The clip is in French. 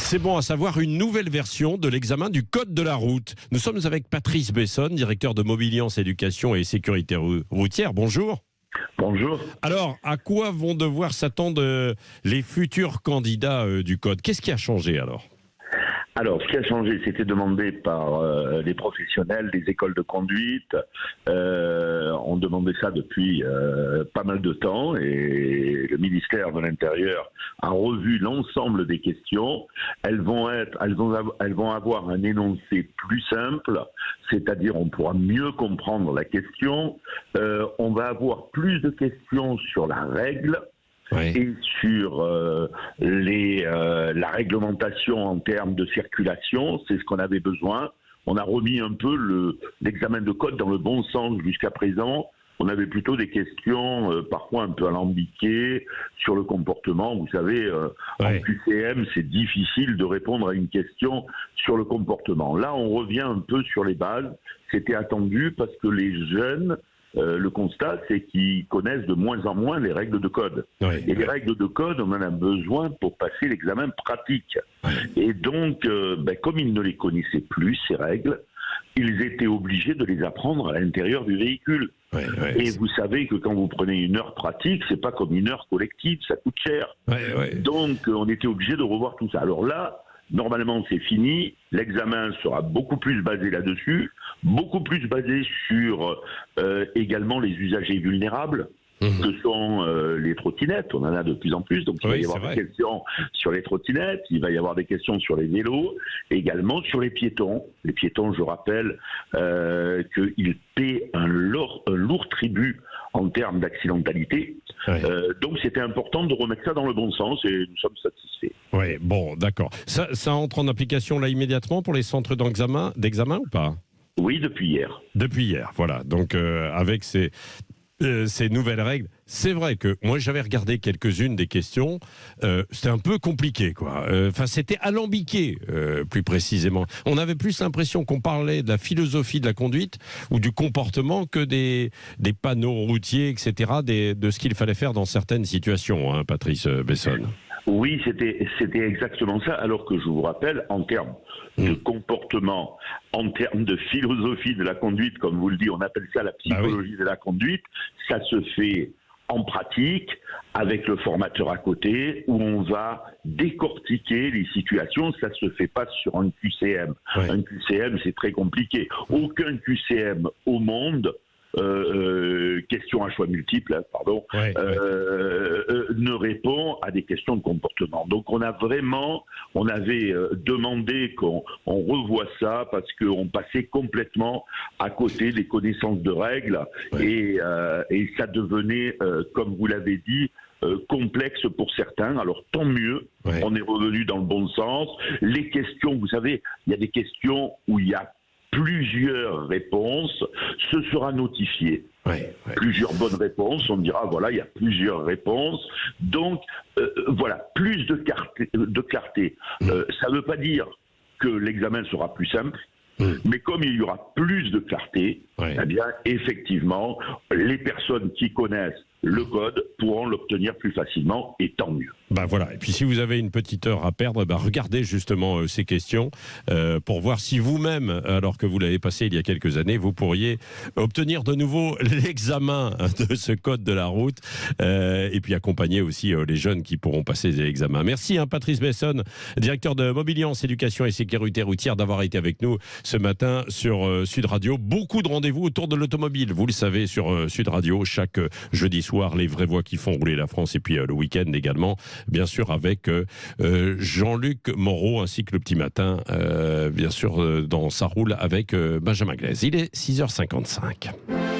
C'est bon à savoir, une nouvelle version de l'examen du code de la route. Nous sommes avec Patrice Bessonne, directeur de Mobiliance, Éducation et Sécurité routière. Bonjour. Bonjour. Alors, à quoi vont devoir s'attendre les futurs candidats du code? Qu'est-ce qui a changé alors? Alors, ce qui a changé, c'était demandé par les professionnels, les écoles de conduite. On demandait ça depuis pas mal de temps et le ministère de l'Intérieur a revu l'ensemble des questions. Elles vont avoir un énoncé plus simple, c'est-à-dire on pourra mieux comprendre la question. On va avoir plus de questions sur la règle. Oui. Et sur la réglementation en termes de circulation, c'est ce qu'on avait besoin. On a remis un peu l'examen de code dans le bon sens jusqu'à présent. On avait plutôt des questions parfois un peu alambiquées sur le comportement. Vous savez, en QCM, c'est difficile de répondre à une question sur le comportement. Là, on revient un peu sur les bases. C'était attendu parce que les jeunes... le constat, c'est qu'ils connaissent de moins en moins les règles de code. Oui, et les règles de code, on en a besoin pour passer l'examen pratique. Oui. Et donc, comme ils ne les connaissaient plus, ces règles, ils étaient obligés de les apprendre à l'intérieur du véhicule. Oui, et vous savez que quand vous prenez une heure pratique, c'est pas comme une heure collective, ça coûte cher. Oui. Donc, on était obligé de revoir tout ça. Alors là, normalement, c'est fini. L'examen sera beaucoup plus basé là-dessus, beaucoup plus basé sur également les usagers vulnérables, que sont les trottinettes. On en a de plus en plus, donc il va y avoir des questions sur les trottinettes, il va y avoir des questions sur les vélos, et également sur les piétons. Les piétons, je rappelle qu'ils paient un lourd tribut en termes d'accidentalité. Donc c'était important de remettre ça dans le bon sens et nous sommes satisfaits. Oui, bon, d'accord. Ça entre en application là immédiatement pour les centres d'examen ou pas? Oui, depuis hier. Depuis hier, voilà. Donc avec ces nouvelles règles, c'est vrai que moi j'avais regardé quelques-unes des questions, c'était un peu compliqué quoi. Enfin c'était alambiqué plus précisément. On avait plus l'impression qu'on parlait de la philosophie de la conduite ou du comportement que des panneaux routiers, etc. de ce qu'il fallait faire dans certaines situations, hein, Patrice Bessonne. Oui, c'était exactement ça, alors que je vous rappelle, en termes de comportement, en termes de philosophie de la conduite, comme vous le dites, on appelle ça la psychologie de la conduite, ça se fait en pratique, avec le formateur à côté, où on va décortiquer les situations. Ça se fait pas sur un QCM. Un QCM, c'est très compliqué. Aucun QCM au monde, question à choix multiples, pardon, ne répond à des questions de comportement. Donc on avait demandé qu'on revoie ça parce qu'on passait complètement à côté des connaissances de règles et ça devenait, comme vous l'avez dit, complexe pour certains. Alors tant mieux, on est revenu dans le bon sens. Les questions, vous savez, il y a des questions où il y a plusieurs réponses, ce sera notifié. Plusieurs bonnes réponses, on dira voilà, il y a plusieurs réponses. Donc voilà, plus de clarté. Ça ne veut pas dire que l'examen sera plus simple, mais comme il y aura plus de clarté, eh bien effectivement, les personnes qui connaissent le code pourront l'obtenir plus facilement et tant mieux. Ben voilà. Et puis si vous avez une petite heure à perdre, regardez justement ces questions pour voir si vous-même, alors que vous l'avez passé il y a quelques années, vous pourriez obtenir de nouveau l'examen de ce code de la route et puis accompagner aussi les jeunes qui pourront passer les examens. Merci Patrice Bessonne, directeur de Mobiliance, Éducation et Sécurité routière, d'avoir été avec nous ce matin sur Sud Radio. Beaucoup de rendez-vous autour de l'automobile, vous le savez, sur Sud Radio, chaque jeudi soir, les vraies voix qui font rouler la France, et puis le week-end également, bien sûr avec Jean-Luc Moreau, ainsi que le petit matin, bien sûr, dans Ça roule avec Benjamin Glaise. Il est 6h55.